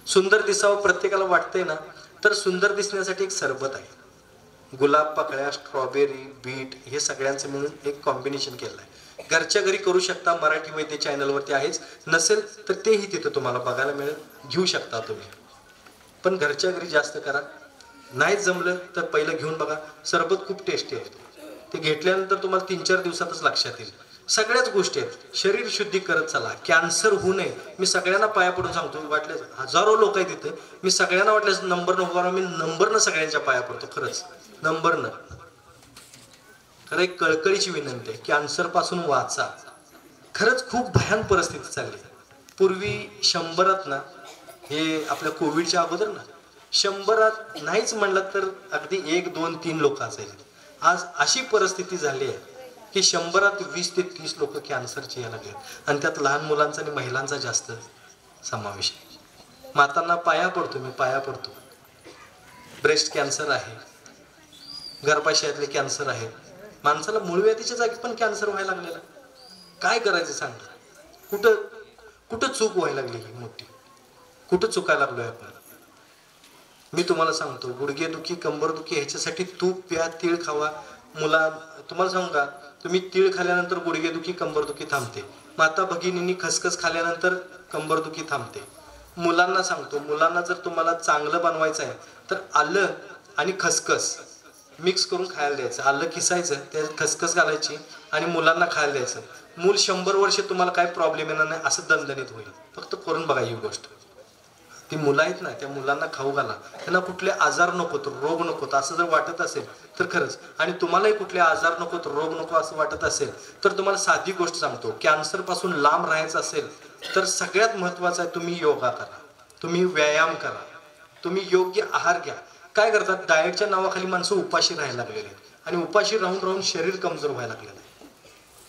सुंदर दिसावं प्रत्येकाला वाटतंय ना, तर सुंदर दिसण्यासाठी एक सरबत आहे. गुलाब पाकळ्या, स्ट्रॉबेरी, बीट हे सगळ्यांचं मिळून एक कॉम्बिनेशन केलं आहे. घरच्या घरी करू शकता. मराठी वैद्य चॅनलवरती आहेच. नसेल तर तेही तिथं तुम्हाला बघायला मिळेल, घेऊ शकता तुम्ही. पण घरच्या घरी जास्त करा. नाही जमलं तर पहिलं घेऊन बघा. सरबत खूप टेस्टी आहे. ते घेतल्यानंतर तुम्हाला 3-4 दिवसातच लक्षात येईल. सगळ्याच गोष्टी आहेत. शरीर शुद्धी करत चला. कॅन्सर होऊ नये. मी सगळ्यांना पाया पडून सांगतो. वाटल्यास हजारो लोक आहेत तिथे. मी सगळ्यांना वाटल्यास नंबर नको, मी नंबरनं सगळ्यांच्या पाया पडतो. खरंच नंबरनं. खरं एक कळकळीची विनंती आहे, कॅन्सर पासून वाचा. खरंच खूप भयान परिस्थिती चालली. पूर्वी 100त ना, हे आपल्या कोविडच्या अगोदर ना, 100त नाहीच म्हणलं तर अगदी 1, 2, 3 लोक असायचे. आज अशी परिस्थिती झाली आहे की 100त 20 ते 30 लोक कॅन्सरचे यायला लागले. आणि त्यात लहान मुलांचा आणि महिलांचा जास्त समावेश आहे. मातांना पाया पडतो, मी पाया पडतो. ब्रेस्ट कॅन्सर आहे, गर्भाशयातले कॅन्सर आहे. माणसाला मूळव्याधीच्या जागी पण कॅन्सर व्हायला लागलेला. काय करायचं सांगा. कुठं कुठं चूक व्हायला लागली ही मोठी. कुठं चुकायला लागलोय आपण. मी तुम्हाला सांगतो, गुडघेदुखी, कंबरदुखी ह्याच्यासाठी तूप प्या, तीळ खावा. तुम्हाला सांगू का, तुम्ही तीळ खाल्यानंतर गुडघेदुखी, कंबरदुखी थांबते. माता भगिनींनी खसखस खाल्यानंतर कंबरदुखी थांबते. मुलांना सांगतो, मुलांना जर तुम्हाला चांगलं बनवायचं आहे तर आलं आणि खसखस मिक्स करून खायला द्यायचं. आलं किसायचं, त्यात खसखस घालायची आणि मुलांना खायला द्यायचं. मूल 100 वर्ष तुम्हाला काय प्रॉब्लेम येणार नाही, असं दणदणीत होईल. फक्त करून बघा ही गोष्ट. ती मुलं आहेत ना, त्या मुलांना खाऊ घाला. त्यांना कुठले आजार नकोत, रोग नकोत असं जर वाटत असेल तर खरंच, आणि तुम्हालाही कुठले आजार नकोत, रोग नको असं वाटत असेल तर तुम्हाला साधी गोष्ट सांगतो, कॅन्सर पासून लांब राहायचं असेल तर सगळ्यात महत्वाचं आहे, तुम्ही योगा करा, तुम्ही व्यायाम करा, तुम्ही योग्य आहार घ्या. काय करतात, डाएटच्या नावाखाली माणसं उपाशी राहायला लागलेले आणि उपाशी राहून राहून शरीर कमजोर व्हायला लागलेलं आहे.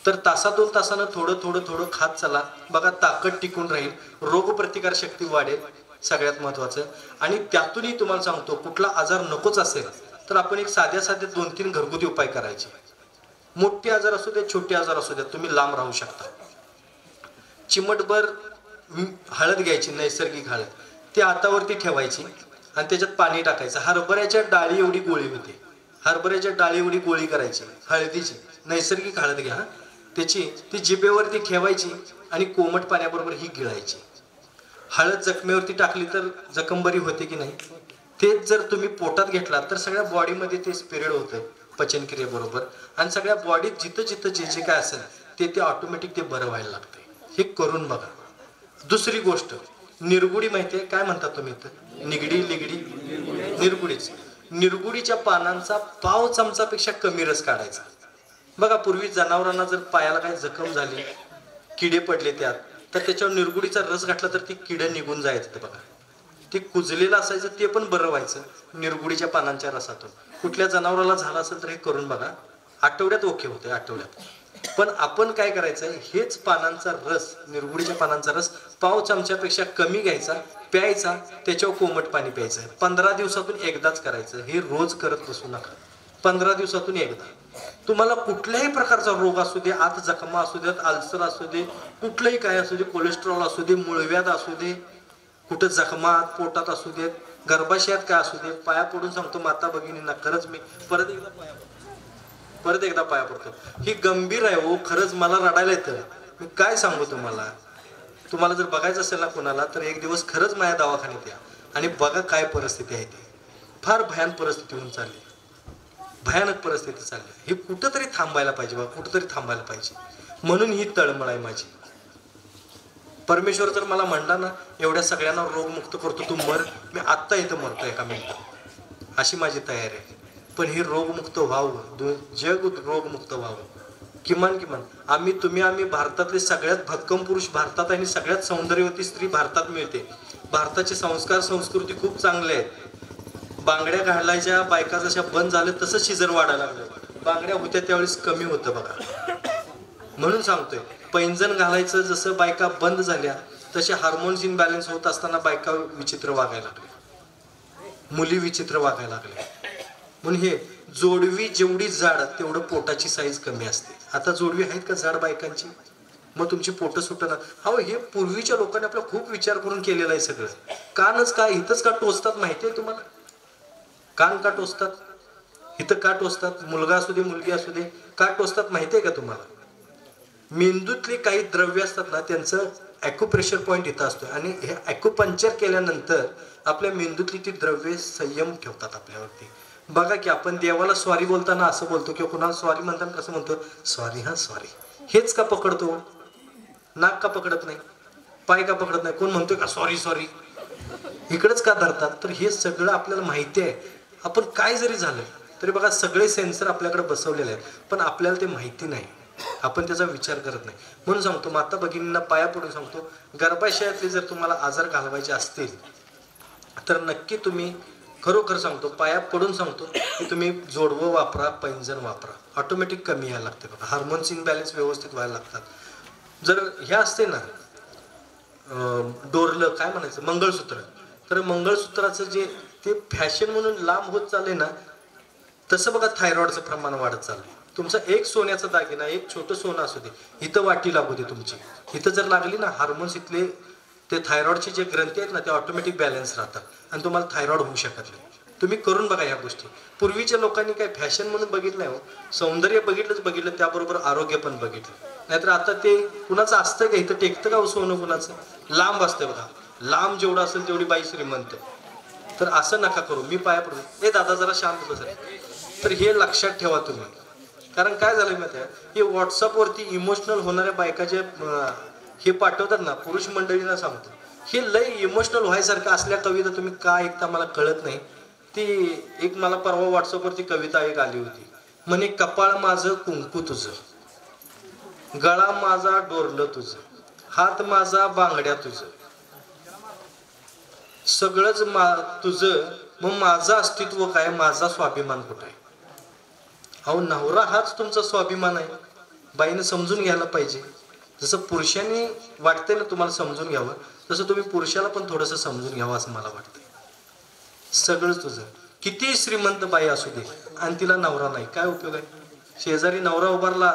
तर तासा 2 तासानं थोडं थोडं थोडं खात चला. बघा ताकद टिकून राहील, रोगप्रतिकार शक्ती वाढेल सगळ्यात महत्वाचं. आणि त्यातूनही तुम्हाला सांगतो, कुठला आजार नकोच असेल तर आपण एक साध्या 2-3 घरगुती उपाय करायचे. मोठे आजार असू द्या, छोटे आजार असू द्या, तुम्ही लांब राहू शकता. चिमटभर हळद घ्यायची, नैसर्गिक हळद, ती हातावरती ठेवायची आणि त्याच्यात पाणी टाकायचं. हरभऱ्याच्या डाळी एवढी गोळी होते. हरभऱ्याच्या डाळी एवढी गोळी करायची हळदीची, नैसर्गिक हळद घ्या. त्याची ती जिभेवरती ठेवायची आणि कोमट पाण्याबरोबर ही गिळायची. हळद जखमेवरती टाकली तर जखम बरी होते की नाही. तेच जर तुम्ही पोटात घेतला तर सगळ्या बॉडीमध्ये ते स्पिरिड होतं पचनक्रियेबरोबर, आणि सगळ्या बॉडीत जिथं जिथं जे जे काय असेल ते ऑटोमॅटिक ते बरं व्हायला लागते. हे करून बघा. दुसरी गोष्ट, निरगुडी माहिती आहे काय म्हणतात तुम्ही इथं, निगडी लिगडी निरगुडीच. निरगुडीच्या पानांचा पाव चमचापेक्षा कमी रस काढायचा. बघा, पूर्वी जनावरांना जर पायाला काही जखम झाली, किडे पडले त्यात, तर त्याच्यावर निरगुडीचा रस घातला तर ती किडे निघून जायचं. बघा, ते कुजलेलं असायचं ते पण बरं व्हायचं निरगुडीच्या पानांच्या रसातून. कुठल्या जनावराला झालं असेल तर हे करून बघा, आठवड्यात ओके होते, आठवड्यात. पण आपण काय करायचं, हेच पानांचा रस, निरगुडीच्या पानांचा रस पाव चमच्यापेक्षा कमी घ्यायचा, प्यायचा, त्याच्यावर कोमट पाणी प्यायचं. 15 दिवसातून एकदाच करायचं. हे रोज करत बसू नका. 15 दिवसातून एकदा. तुम्हाला कुठल्याही प्रकारचा रोग असू दे, आत जखमा असू द्यात, अल्सर असू दे, कुठलंही काय असू दे, कोलेस्ट्रॉल असू दे, मूळव्याध असू दे, कुठं जखमा पोटात असू देत, गर्भाशयात काय असू दे, पाया पडून सांगतो माता भगिनींना, खरंच मी परत एकदा पाया पडतो. ही गंभीर आहे हो, खरंच मला रडायला येतं. मी काय सांगू तुम्हाला जर बघायचं असेल ना कोणाला, तर एक दिवस खरंच माझ्या दवाखान्यात या आणि बघा काय परिस्थिती आहे. ती फार भयान परिस्थिती होऊन चालली, भयानक परिस्थिती चालली. हे कुठंतरी थांबायला पाहिजे बा, कुठंतरी थांबायला पाहिजे. म्हणून ही तळमळ आहे माझी. परमेश्वर जर मला म्हणला ना, एवढ्या सगळ्यांना रोगमुक्त करतो, तू मर, मी आत्ता इथं मरतो एका मिनिटात, अशी माझी तयारी आहे. पण हे रोगमुक्त व्हावं, जग रोगमुक्त व्हावं. किमान आम्ही भारतातले सगळ्यात भक्कम पुरुष भारतात आणि सगळ्यात सौंदर्यवती स्त्री भारतात मिळते. भारताचे संस्कार संस्कृती खूप चांगले आहेत. बांगड्या घालायच्या बायका जशा बंद झाल्या तसं शिजर वाढायला लागलं. बांगड्या होत्या त्यावेळेस कमी होतं बघा. म्हणून सांगतोय, पैंजण घालायचं जसं बायका बंद झाल्या तसे हार्मोन्स इनबॅलन्स होत असताना बायका विचित्र वागायला लागल्या, मुली विचित्र वागायला लागल्या. म्हणून हे जोडवी जेवढी जाड तेवढं पोटाची साईज कमी असते. आता जोडवी आहेत का जाड बायकांची? मग तुमची पोटं सुटणार. हो, हे पूर्वीच्या लोकांनी आपला खूप विचार करून केलेलं आहे सगळं. कानच काय इथंच का टोचतात माहिती आहे तुम्हाला? कान का टोचतात, इथं का टोचतात? मुलगा असू दे मुलगी असू दे, का टोचतात माहिती आहे का तुम्हाला? मेंदूतले काही द्रव्य असतात ना, त्यांचं ॲक्युप्रेशर पॉईंट इथं असतो आणि हे ॲक्युपंक्चर केल्यानंतर आपल्या मेंदूतली ती द्रव्ये संयम ठेवतात आपल्यावरती. बघा की आपण देवाला सॉरी बोलताना असं बोलतो किंवा कुणाला सॉरी म्हणताना कसं म्हणतो? सॉरी, हा सॉरी. हेच का पकडतो? नाक का पकडत नाही? पाय का पकडत नाही? कोण म्हणतोय का सॉरी सॉरी? इकडंच का धरतात? तर हे सगळं आपल्याला माहिती आहे. आपण काय जरी झालं तरी बघा सगळे सेन्सर आपल्याकडे बसवलेले आहेत, पण आपल्याला ते माहिती नाही, आपण त्याचा विचार करत नाही. म्हणून सांगतो, माता भगिनींना पाया पडून सांगतो, गर्भाशयातले जर तुम्हाला आजार घालवायचे असतील तर नक्की तुम्ही, खरोखर सांगतो, पाया पडून सांगतो की तुम्ही जोडवं वापरा, पैंजण वापरा. ऑटोमॅटिक कमी यायला लागते बघा. हार्मोन्स इनबॅलन्स व्यवस्थित व्हायला लागतात. जर हे असते ना डोरलं काय म्हणायचं, मंगळसूत्र, तर मंगळसूत्राचं जे ते फॅशन म्हणून लांब होत चालले ना, तसं बघा थायरॉइडचं प्रमाण वाढत चाललंय. तुमचा एक सोन्याचा दागिना, एक छोटं सोनं असू दे, इथं वाटी लागू दे तुमची, इथं जर लागली ना, हार्मोन्स इथले ते थायरॉइडचे जे ग्रंथी आहेत ना, ते ऑटोमॅटिक बॅलन्स राहतात आणि तुम्हाला थायरॉइड होऊ शकत नाही. तुम्ही करून बघा ह्या गोष्टी. पूर्वीच्या लोकांनी काय फॅशन म्हणून बघितलं नाही हो, सौंदर्य बघितलं, त्याबरोबर आरोग्य पण बघितलं. नाहीतर आता ते कुणाचं असतं का, इथं टेकतं का सोनं कुणाचं? लांब असतं बघा, लांब जेवढं असेल तेवढी बाई श्रीमंत. तर असं नका करू. मी पाया पडू, ए दादा जरा शांत बसा. तर हे लक्षात ठेवा तुम्ही. कारण काय झालं माहिती आहे, हे व्हॉट्सअपवरती इमोशनल होणाऱ्या बायका जे हे पाठवतात ना, पुरुष मंडळींना सांगतो, हे लय इमोशनल व्हायसारखं असल्या कविता तुम्ही का ऐकता मला कळत नाही. ती एक मला परवा व्हॉट्सअपवरती कविता एक आली होती, म्हणे कपाळ माझं कुंकू तुझं, गळा माझा डोरलं तुझं, हात माझा बांगड्या तुझं, सगळंच तुझं, मग माझं अस्तित्व काय, माझा स्वाभिमान कुठं आहे? अहो, नवरा हाच तुमचा स्वाभिमान आहे. बाईनं समजून घ्यायला पाहिजे. जसं पुरुषांनी वाटतंय ना तुम्हाला समजून घ्यावं, तसं तुम्ही पुरुषाला पण थोडंसं समजून घ्यावं असं मला वाटतं. सगळंच तुझं. किती श्रीमंत बाई असू दे आणि तिला नवरा नाही, काय उपयोग आहे? शेजारी नवरा उभारला,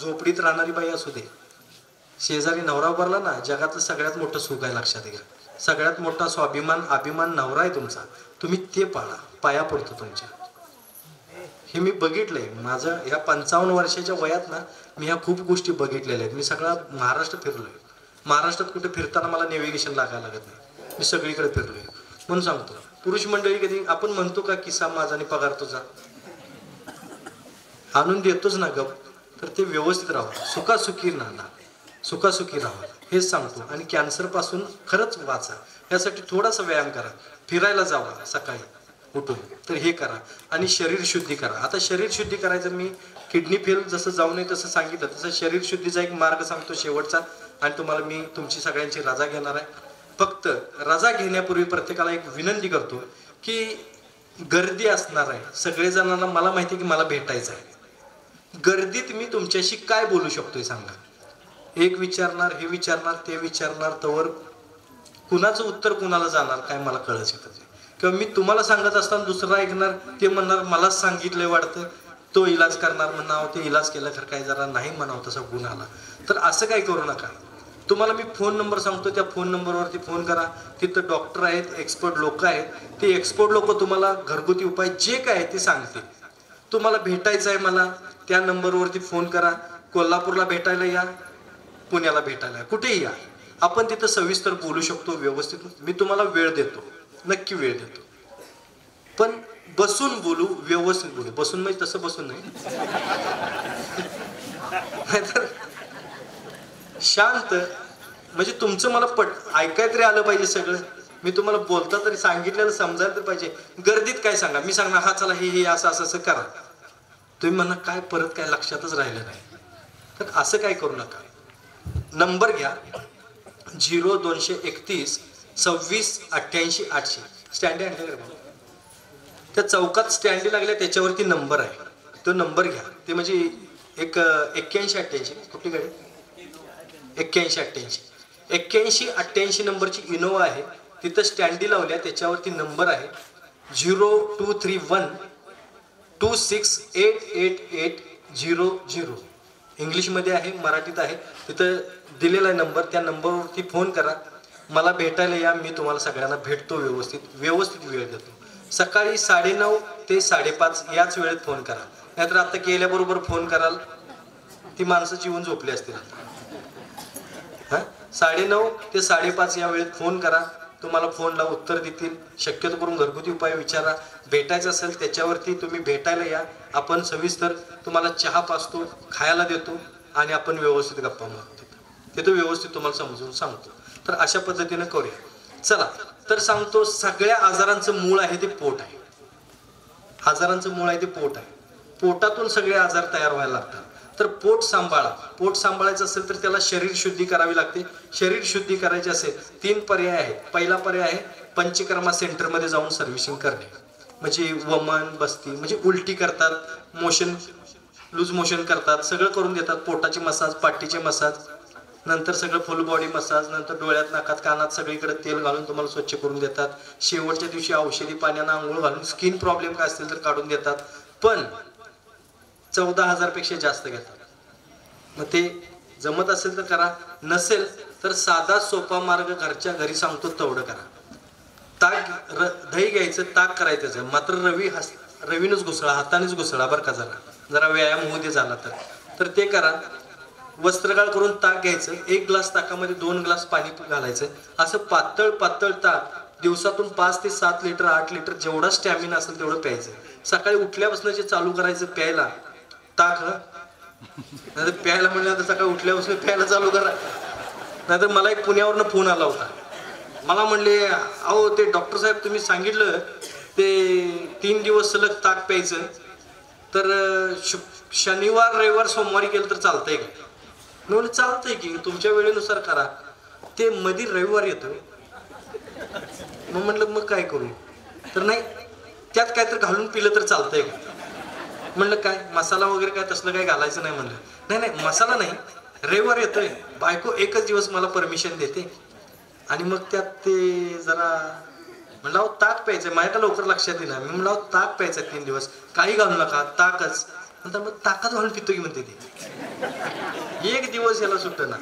झोपडीत राहणारी बाई असू दे, शेजारी नवरा उभारला ना, जगातलं सगळ्यात मोठं सुख आहे, लक्षात घ्या. सगळ्यात मोठा स्वाभिमान, अभिमान नवरा आहे तुमचा. तुम्ही ते पाळा, पाया पडतो तुमच्या. हे मी बघितलंय माझं या 55 वर्षाच्या वयात ना, मी ह्या खूप गोष्टी बघितलेल्या आहेत. मी सगळा महाराष्ट्र फिरलोय. महाराष्ट्रात कुठे फिरताना मला नेव्हिगेशन लागायला लागत नाही, मी सगळीकडे फिरलोय. म्हणून सांगतो, पुरुष मंडळी कधी आपण म्हणतो का किस्सा माझा आणि पगार तुझा, आणून देतोच ना गप, तर ते व्यवस्थित राहा, सुखासुखी राहा, सुखासुखी राहा, हेच सांगतो. आणि कॅन्सर पासून खरंच वाचा. यासाठी थोडासा व्यायाम करा, फिरायला जावा सकाळी उठून, तर हे करा. आणि शरीर शुद्धी करा. आता शरीर शुद्धी करायचं, मी किडनी फेल जसं जाऊ नये तसं सांगितलं, तसं शरीर शुद्धीचा एक मार्ग सांगतो शेवटचा. आणि तुम्हाला मी तुमची सगळ्यांची रजा घेणार आहे. फक्त रजा घेण्यापूर्वी प्रत्येकाला एक विनंती करतो की गर्दी असणार आहे, सगळेजणांना मला माहिती आहे की मला भेटायचं आहे. गर्दीत मी तुमच्याशी काय बोलू शकतोय सांगा? एक विचारणार, हे विचारणार, ते विचारणार, तवर कुणाचं उत्तर कुणाला जाणार काय मला कळच येतं. किंवा मी तुम्हाला सांगत असताना दुसरा ऐकणार, ते म्हणणार मलाच सांगितलंय वाटतं, तो इलाज करणार, म्हणणार ते इलाज केलं तर काय जरा नाही म्हणावं तसा गुण आला. तर असं काही करू नका. तुम्हाला मी फोन नंबर सांगतो, त्या फोन नंबरवरती फोन करा. तिथं डॉक्टर आहेत, एक्सपर्ट लोक आहेत. ते एक्सपर्ट लोक तुम्हाला घरगुती उपाय जे काय आहे ते सांगतील. तुम्हाला भेटायचं आहे मला, त्या नंबरवरती फोन करा. कोल्हापूरला भेटायला या, पुण्याला भेटायला या, कुठेही या, आपण तिथं सविस्तर बोलू शकतो व्यवस्थित. मी तुम्हाला वेळ देतो, नक्की वेळ देतो, पण बसून बोलू, व्यवस्थित बोलू. बसून म्हणजे तसं बसून नाही, नाहीतर शांत, म्हणजे तुमचं मला ऐकाय तरी आलं पाहिजे सगळं. मी तुम्हाला बोलता तरी सांगितलेलं समजायला तर पाहिजे. गर्दीत काय सांगा, मी सांगणार हा चला हे असं असं असं करा, तुम्ही म्हणा काय परत काय लक्षातच राहिलं नाही. तर असं काय करू नका. नंबर घ्या 0231 26 88 800. स्टँडी आणलं का? त्या चौकात स्टँडी लागल्या त्याच्यावरती नंबर आहे, तो नंबर घ्या. ते म्हणजे एक 81 88 कुठली गाडी, 81 88 81 88 नंबरची इनोवा आहे. तिथं स्टँडी लावल्या, त्याच्यावरती नंबर आहे 0231 26 888 00. इंग्लिशमध्ये आहे, मराठीत आहे, तिथं दिलेला आहे नंबर, त्या नंबरवरती फोन करा, मला भेटायला या, मी तुम्हाला सगळ्यांना भेटतो, व्यवस्थित वेळ देतो. सकाळी 9:30 ते 5:30 याच वेळेत फोन करा, नाहीतर आता गेल्याबरोबर फोन कराल ती माणसं जीवन झोपली असतील. हां, 9:30 ते 5:30 या वेळेत फोन करा, तुम्हाला फोनला उत्तर देतील. शक्यतो करून घरगुती उपाय विचारा, भेटायचं असेल त्याच्यावरती तुम्ही भेटायला या, आपण सविस्तर तुम्हाला चहा पाजतो, खायला देतो आणि आपण व्यवस्थित गप्पा मारतो, तिथं व्यवस्थित तुम्हाला समजून सांगतो. तर अशा पद्धतीनं करूया. चला तर सांगतो, सगळ्या आजारांचं मूळ आहे ते पोट आहे. आजारांचं मूळ आहे ते पोट आहे. पोटातून सगळे आजार तयार व्हायला लागतात. तर पोट सांभाळा. पोट सांभाळायचं असेल तर त्याला शरीर शुद्धी करावी लागते. शरीर शुद्धी करायची असेल 3 पर्याय आहेत. पहिला पर्याय आहे पंचकर्मा सेंटरमध्ये जाऊन सर्व्हिसिंग करणे, म्हणजे वमन बस्ती, म्हणजे उलटी करतात, मोशन लूज मोशन करतात, सगळं करून देतात. पोटाचे मसाज, पाठीचे मसाज, नंतर सगळं फुल बॉडी मसाज, नंतर डोळ्यात, नाकात, कानात सगळीकडे तेल घालून तुम्हाला स्वच्छ करून देतात. शेवटच्या दिवशी औषधी पाण्यानं आंघोळ घालून स्किन प्रॉब्लेम काय असतील तर काढून देतात. पण 14,000 पेक्षा जास्त घेतात. मग ते जमत असेल तर करा, नसेल तर साधा सोपा मार्ग घरच्या घरी सांगतो तेवढं करा. दही घ्यायचं, ताक करायचं, मात्र रवीनच घुसळा, हातानेच घुसळा बरं का, जरा व्यायाम होऊ दे झाला तर ते करा. वस्त्रगाळ करून ताक घ्यायचं, 1 ग्लास ताकामध्ये 2 ग्लास पाणी घालायचं. असं पातळ ताक दिवसातून 5 ते 7 लिटर 8 लिटर जेवढा स्टॅमिना असेल तेवढं प्यायचं. सकाळी उठल्यापासून जे चालू करायचं प्यायला ताक, नाहीतर प्यायला म्हणलं तर सकाळी उठल्यापासून प्यायला चालू करा. नाहीतर मला एक पुण्यावरनं फोन आला होता, मला म्हणले अहो ते डॉक्टर साहेब तुम्ही सांगितलं ते 3 दिवस सलग ताक प्यायचं, तर शनिवार रविवार सोमवारी केलं तर चालतंय का? मी म्हणलं चालतंय की, तुमच्या वेळेनुसार करा. ते मध्ये रविवार येतोय. मग म्हटलं मग काय करू, तर नाही त्यात काहीतरी घालून पिलं तर चालतंय का? म्हणलं काय मसाला वगैरे काय तसलं काय घालायचं नाही. म्हणलं नाही मसाला नाही, रविवार येतोय, बायको एकच दिवस मला परमिशन देते आणि मग त्यात ते जरा म्हणलं ताक प्यायचंय. माझ्या का लवकर लक्षात येईना. मी म्हणलं ताक प्यायचंय 3 दिवस, काही घालू नका, ताकच. म्हणतात मग ताकात घालून पितो की म्हणते ते, 1 दिवस याला सुट्ट ना.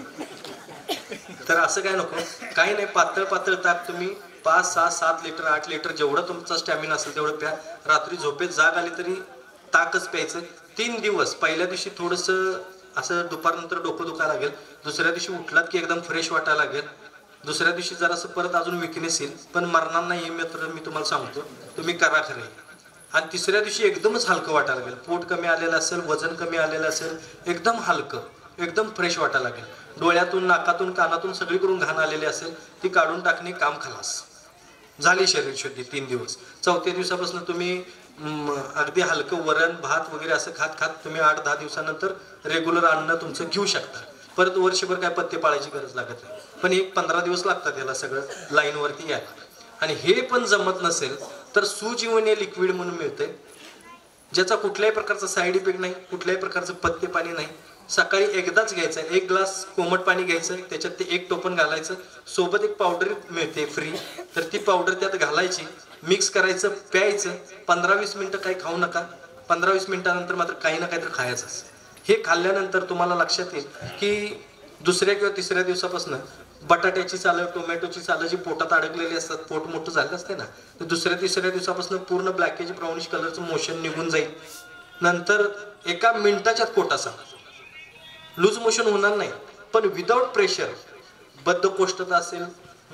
तर असं काय नको, काही नाही, पातळ ताक तुम्ही 5, 6, 7 लिटर 8 लिटर जेवढं तुमचा स्टॅमिना असेल तेवढं प्या. रात्री झोपेत जाग आली तरी ताकच प्यायचं 3 दिवस. पहिल्या दिवशी थोडंसं असं दुपारनंतर डोकं दुखायला लागेल, दुसऱ्या दिवशी उठलात की एकदम फ्रेश वाटायला लागेल, दुसऱ्या दिवशी जरासं परत अजून विकनेस येईल, पण मरणार नाही हे मात्र मी तुम्हाला सांगतो, तुम्ही करा खरे. आणि तिसऱ्या दिवशी एकदमच हलकं वाटायला लागेल, पोट कमी आलेलं असेल, वजन कमी आलेलं असेल, एकदम हलकं, एकदम फ्रेश वाटायला लागेल. डोळ्यातून, नाकातून, कानातून सगळीकडून घाण आलेली असेल ती काढून टाकणे, काम खलास झाली शरीर शुद्धी 3 दिवस. 4थ्या दिवसापासून तुम्ही अगदी हलकं वरण भात वगैरे असं खात तुम्ही 8-10 दिवसानंतर रेग्युलर अन्न तुमचं घेऊ शकता. परत वर्षभर काय पथ्य पाळायची गरज लागत नाही, पण 1-15 दिवस लागतात याला सगळं लाईनवरती यायला. आणि हे पण जमत नसेल तर सुजीवनी लिक्विड म्हणून मिळते, ज्याचा कुठल्याही प्रकारचा साईड इफेक्ट नाही, कुठल्याही प्रकारचं पथ्य पाणी नाही. सकाळी एकदाच घ्यायचं, 1 ग्लास कोमट पाणी घ्यायचं, त्याच्यात ते 1 टोपण घालायचं, सोबत एक पावडर मिळते फ्री, तर ती पावडर त्यात घालायची, मिक्स करायचं, प्यायचं. 15-20 मिनिटं काही खाऊ नका, 15-20 मिनिटानंतर मात्र काही ना काहीतरी खायचंच. हे खाल्ल्यानंतर तुम्हाला लक्षात येईल की दुसऱ्या किंवा तिसऱ्या दिवसापासून बटाट्याची सालं, टोमॅटोची सालं जी पोटात अडकलेली असतात, पोट मोठं झालं असते ना, तर दुसऱ्या-तिसऱ्या दिवसापासून पूर्ण ब्लॅकेज ब्राउनिश कलरचं मोशन निघून जाईल. नंतर 1 मिनिटाच्यात कोटासा लूज मोशन होणार नाही, पण विदाउट प्रेशर. बद्धकोष्ठता असेल,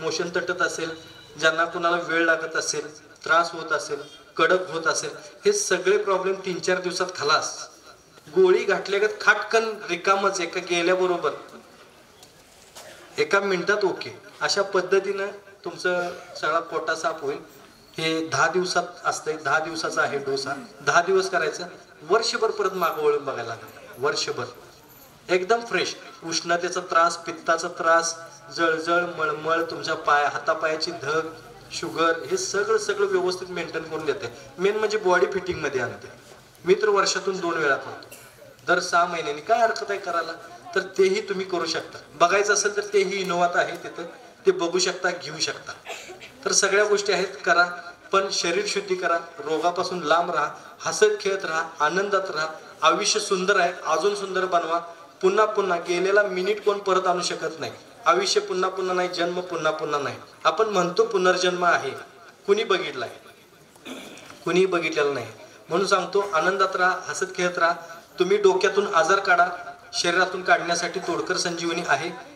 मोशन तटत असेल, ज्यांना कुणाला वेळ लागत असेल, त्रास होत असेल, कडक होत असेल, हे सगळे प्रॉब्लेम 3-4 दिवसात खलास. गोळी घातल्यागत खाटकन रिकामच, एका गेल्याबरोबर 1 मिनिटात ओके. अशा पद्धतीनं तुमचं सगळा कोटा साफ होईल. हे 10 दिवसात असतंय, 10 दिवसाचा आहे डोसा, 10 दिवस करायचं. वर्षभर परत मागं वळून बघायला लागेल, वर्षभर एकदम फ्रेश. उष्णतेचा त्रास, पित्ताचा त्रास, जळजळ, मळमळ, तुमच्या हातापायाची धग, शुगर, हे सगळं व्यवस्थित मेंटेन करून देते. मेन म्हणजे बॉडी फिटिंग मध्ये आणते. मी तर वर्षातून 2 वेळा करतो, दर 6 महिन्यांनी. काय हरकत आहे करायला, तर तेही तुम्ही करू शकता. बघायचं असेल तर तेही इनोवात आहे, तिथं ते बघू शकता, घेऊ शकता. तर सगळ्या गोष्टी आहेत, करा. पण शरीर शुद्धी करा, रोगापासून लांब राहा, हसत खेळत राहा, आनंदात राहा. आयुष्य सुंदर आहे, अजून सुंदर बनवा. पुन्हा पुन्हा गेलेला मिनिट कोण परत आणू शकत नाही. आयुष्य पुन्हा पुन्हा नाही, जन्म पुन्हा पुन्हा नाही. आपण म्हणतो पुनर्जन्म आहे, कुणी बघितलाय? कुणी बघितलेलं नाही. म्हणून सांगतो, आनंदात राहा, हसत खेळत राहा. तुम्ही डोक्यातून आजार काढा, शरीरातून काढण्यासाठी तोडकर संजीवनी आहे.